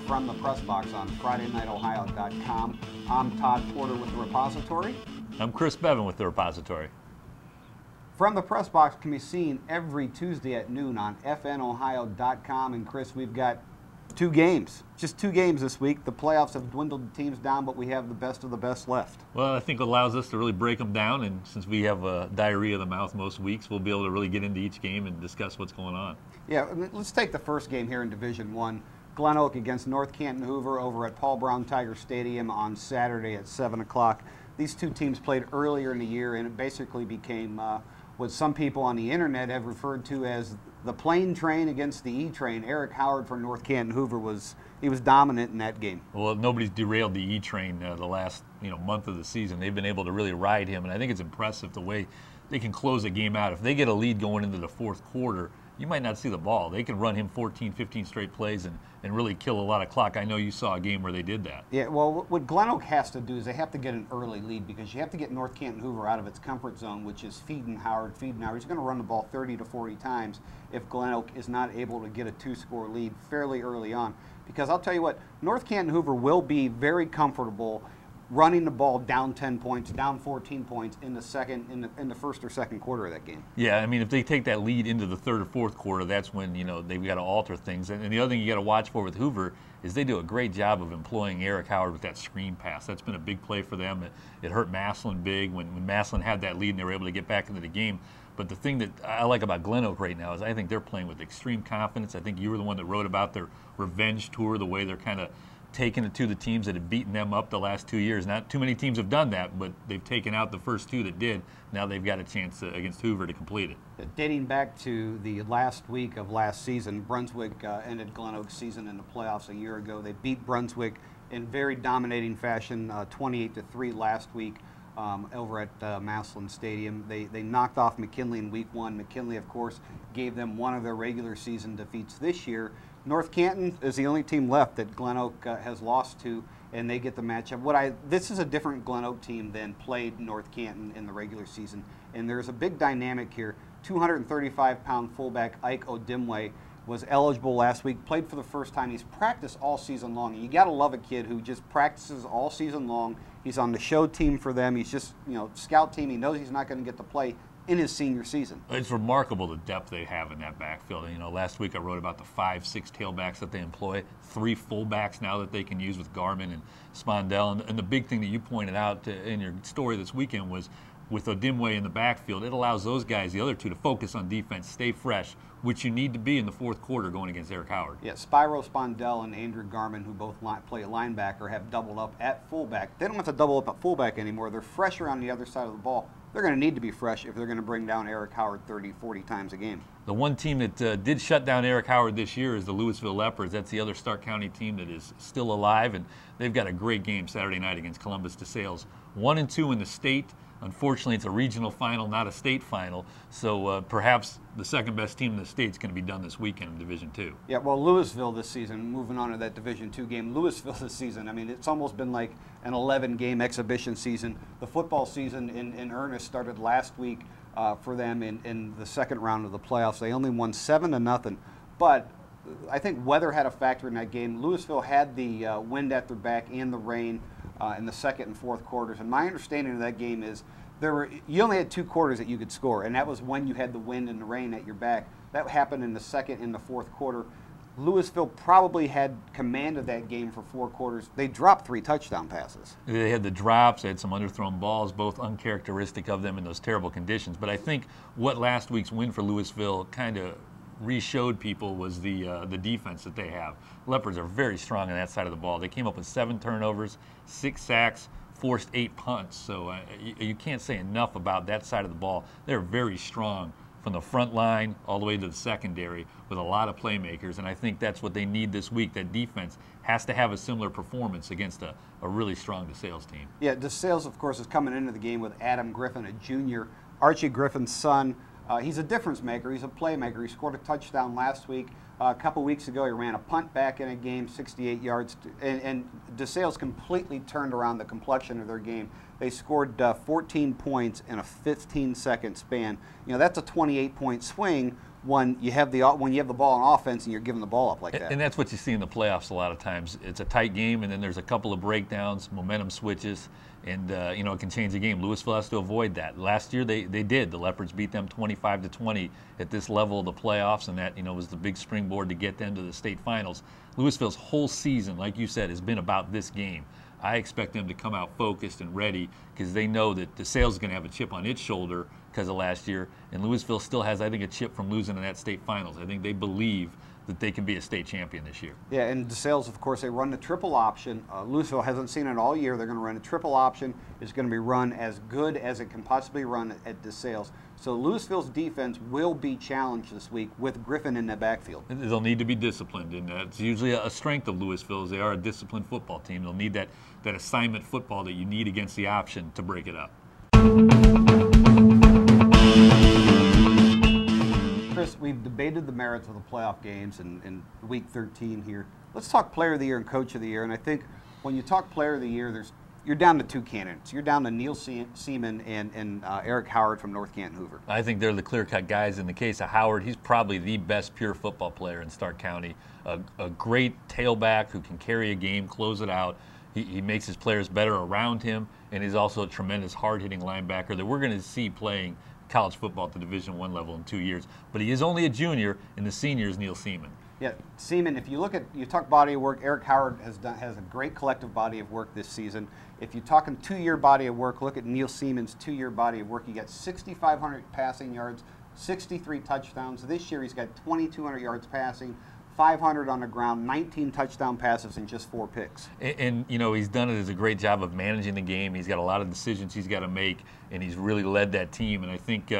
from the Pressbox on FridayNightOhio.com. I'm Todd Porter with the Repository. I'm Chris Beaven with the Repository. From the Pressbox can be seen every Tuesday at noon on FNOhio.com. And Chris, we've got two games, just two games this week. The playoffs have dwindled the teams down, but we have the best of the best left. Well, I think it allows us to really break them down, and since we have diarrhea of the mouth most weeks, we'll be able to really get into each game and discuss what's going on. Yeah, let's take the first game here in Division I. GlenOak against North Canton Hoover over at Paul Brown Tiger Stadium on Saturday at 7 o'clock. These two teams played earlier in the year, and it basically became what some people on the internet have referred to as the plane train against the E-train. Eric Howard from North Canton Hoover was dominant in that game. Well, nobody's derailed the E-train the last month of the season. They've been able to really ride him, and I think it's impressive the way they can close a game out. If they get a lead going into the fourth quarter, you might not see the ball. They can run him 14, 15 straight plays and really kill a lot of clock. I know you saw a game where they did that. Yeah, well, what GlenOak has to do is they have to get an early lead, because you have to get North Canton Hoover out of its comfort zone, which is feeding Howard. He's going to run the ball 30 to 40 times if GlenOak is not able to get a two-score lead fairly early on. Because I'll tell you what, North Canton Hoover will be very comfortable running the ball down 10 points, down 14 points in the first or second quarter of that game. Yeah, I mean, if they take that lead into the third or fourth quarter, that's when they've got to alter things. And the other thing you got to watch for with Hoover is they do a great job of employing Eric Howard with that screen pass. That's been a big play for them. It hurt Massillon big when Massillon had that lead and they were able to get back into the game. But the thing that I like about GlenOak right now is I think they're playing with extreme confidence. I think you were the one that wrote about their revenge tour, the way they're kind of taking it to the teams that have beaten them up the last 2 years. Not too many teams have done that, but they've taken out the first two that did. Now they've got a chance against Hoover to complete it. Dating back to the last week of last season, Brunswick ended GlenOak's season in the playoffs a year ago. They beat Brunswick in very dominating fashion, 28-3 last week over at Massillon Stadium. They knocked off McKinley in week one. McKinley, of course, gave them one of their regular season defeats this year. North Canton is the only team left that GlenOak has lost to, and they get the matchup. This is a different GlenOak team than played North Canton in the regular season, and there's a big dynamic here. 235-pound fullback Ike Odimwe was eligible last week, played for the first time. He's practiced all season long. And you got to love a kid who just practices all season long. He's on the show team for them. He's just, scout team. He knows he's not going to get to play in his senior season. It's remarkable the depth they have in that backfield. Last week I wrote about the 5-6 tailbacks that they employ, 3 fullbacks now that they can use with Garmin and Spondell. And the big thing that you pointed out in your story this weekend was with Odimwe in the backfield, it allows those guys, the other two, to focus on defense, stay fresh, which you need to be in the fourth quarter going against Eric Howard. Yeah, Spyro Spondell and Andrew Garmin, who both play linebacker, have doubled up at fullback. They don't have to double up at fullback anymore. They're fresher on the other side of the ball. They're going to need to be fresh if they're going to bring down Eric Howard 30, 40 times a game. The one team that did shut down Eric Howard this year is the Louisville Leopards. That's the other Stark County team that is still alive, and they've got a great game Saturday night against Columbus DeSales. 1-2 in the state. Unfortunately, it's a regional final, not a state final, so perhaps the second best team in the state is going to be done this weekend in Division II. Yeah, well, Louisville this season, moving on to that Division II game, Louisville this season, I mean, it's almost been like an 11-game exhibition season. The football season in earnest started last week for them in the second round of the playoffs. They only won 7-0, but I think weather had a factor in that game. Louisville had the wind at their back and the rain in the second and fourth quarters. And my understanding of that game is you only had 2 quarters that you could score, and that was when you had the wind and the rain at your back. That happened in the second and the fourth quarter. Louisville probably had command of that game for 4 quarters. They dropped 3 touchdown passes. They had the drops, they had some underthrown balls, both uncharacteristic of them in those terrible conditions. But I think what last week's win for Louisville kind of re-showed people was the defense that they have. Leopards are very strong on that side of the ball. They came up with 7 turnovers, 6 sacks, forced 8 punts. So you can't say enough about that side of the ball. They're very strong from the front line all the way to the secondary with a lot of playmakers, and I think that's what they need this week. That defense has to have a similar performance against a really strong DeSales team. Yeah, DeSales, of course, is coming into the game with Adam Griffin, a junior, Archie Griffin's son. He's a difference maker. He's a playmaker. He scored a touchdown last week. A couple weeks ago, he ran a punt back in a game, 68 yards. And DeSales completely turned around the complexion of their game. They scored 14 points in a 15-second span. That's a 28-point swing, when you have the ball on offense and you're giving the ball up like that. And that's what you see in the playoffs a lot of times. It's a tight game, and then there's a couple of breakdowns, momentum switches, and you know, it can change the game. Louisville has to avoid that. Last year they did. The Leopards beat them 25-20 at this level of the playoffs, and that, you know, was the big springboard to get them to the state finals. Louisville's whole season, like you said, has been about this game. I expect them to come out focused and ready because they know that DeSales is going to have a chip on its shoulder because of last year, and Louisville still has, I think, a chip from losing in that state finals. I think they believe that they can be a state champion this year. Yeah, and DeSales, of course, they run the triple option. Louisville hasn't seen it all year. They're going to run a triple option. It's going to be run as good as it can possibly run at DeSales. So Louisville's defense will be challenged this week with Griffin in the backfield. They'll need to be disciplined, and it's usually a strength of Louisville is they are a disciplined football team. They'll need that assignment football that you need against the option to break it up. Chris, we've debated the merits of the playoff games in week 13 here. Let's talk Player of the Year and Coach of the Year. And I think when you talk Player of the Year, you're down to two candidates. You're down to Neil Seaman and Eric Howard from North Canton Hoover. I think they're the clear-cut guys. In the case of Howard, he's probably the best pure football player in Stark County. A great tailback who can carry a game, close it out. He makes his players better around him, and he's also a tremendous hard-hitting linebacker that we're going to see playing college football at the Division I level in 2 years. But he is only a junior, and the senior is Neil Seaman. Yeah, Seaman, if you talk body of work, Eric Howard has a great collective body of work this season. If you're talking 2-year body of work, look at Neil Seaman's 2-year body of work. He got 6,500 passing yards, 63 touchdowns. This year he's got 2,200 yards passing, 500 on the ground, 19 touchdown passes, and just 4 picks. And you know, he's done it as a great job of managing the game. He's got a lot of decisions he's got to make, and he's really led that team. And I think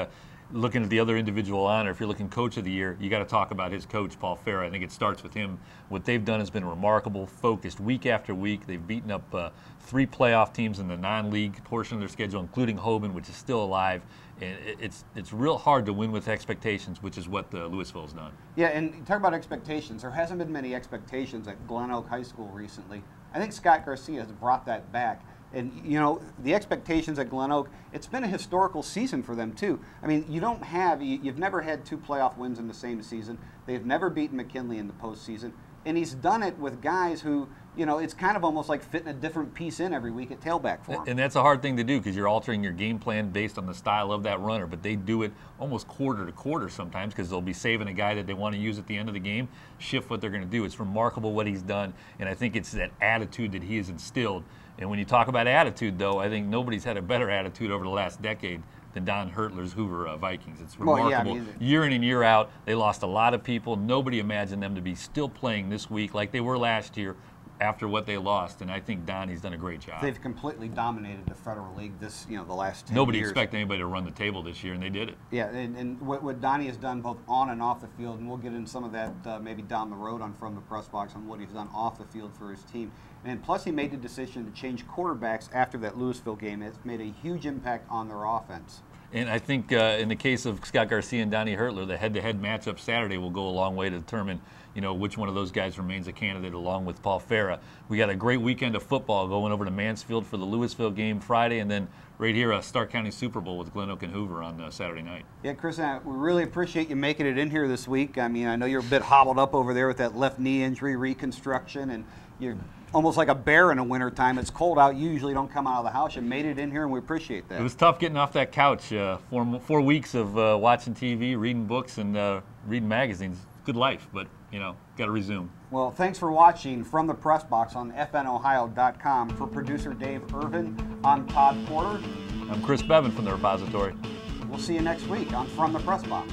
looking at the other individual honor, if you're looking Coach of the Year, you got to talk about his coach, Paul Farah. I think it starts with him. What they've done has been remarkable, focused week after week. They've beaten up 3 playoff teams in the non-league portion of their schedule, including Hoban, which is still alive. And it's real hard to win with expectations, which is what Louisville's done. Yeah, and you talk about expectations. There hasn't been many expectations at GlenOak High School recently. I think Scott Garcia has brought that back. And, you know, the expectations at GlenOak, it's been a historical season for them, too. I mean, you've never had 2 playoff wins in the same season. They've never beaten McKinley in the postseason. And he's done it with guys who, you know, it's kind of almost like fitting a different piece in every week at tailback for him. And that's a hard thing to do because you're altering your game plan based on the style of that runner. But they do it almost quarter to quarter sometimes because they'll be saving a guy that they want to use at the end of the game, shift what they're going to do. It's remarkable what he's done, and I think it's that attitude that he has instilled. And when you talk about attitude, though, I think nobody's had a better attitude over the last decade than Don Hertler's Hoover Vikings. It's remarkable. Well, yeah, year in and year out, they lost a lot of people. Nobody imagined them to be still playing this week like they were last year after what they lost, and I think Donnie's done a great job. They've completely dominated the Federal League the last 10 Nobody years. expected anybody to run the table this year, and they did it. Yeah, and what Donnie has done both on and off the field, and we'll get into some of that maybe down the road on From the Press Box on what he's done off the field for his team. And plus he made the decision to change quarterbacks after that Louisville game. It's made a huge impact on their offense. And I think in the case of Scott Garcia and Donnie Hertler, the head-to-head matchup Saturday will go a long way to determine, you know, which one of those guys remains a candidate along with Paul Farah. We got a great weekend of football going over to Mansfield for the Louisville game Friday, and then right here a Stark County Super Bowl with GlenOak and Hoover on Saturday night. Yeah, Chris, we really appreciate you making it in here this week. I mean, I know you're a bit hobbled up over there with that left knee injury reconstruction, and you're almost like a bear in the wintertime. It's cold out. You usually don't come out of the house. You made it in here, and we appreciate that. It was tough getting off that couch. 4 weeks of watching TV, reading books, and reading magazines. Good life, but, you know, got to resume. Well, thanks for watching From the Press Box on fnohio.com. For producer Dave Irvin, I'm Todd Porter. I'm Chris Beaven from the Repository. We'll see you next week on From the Press Box.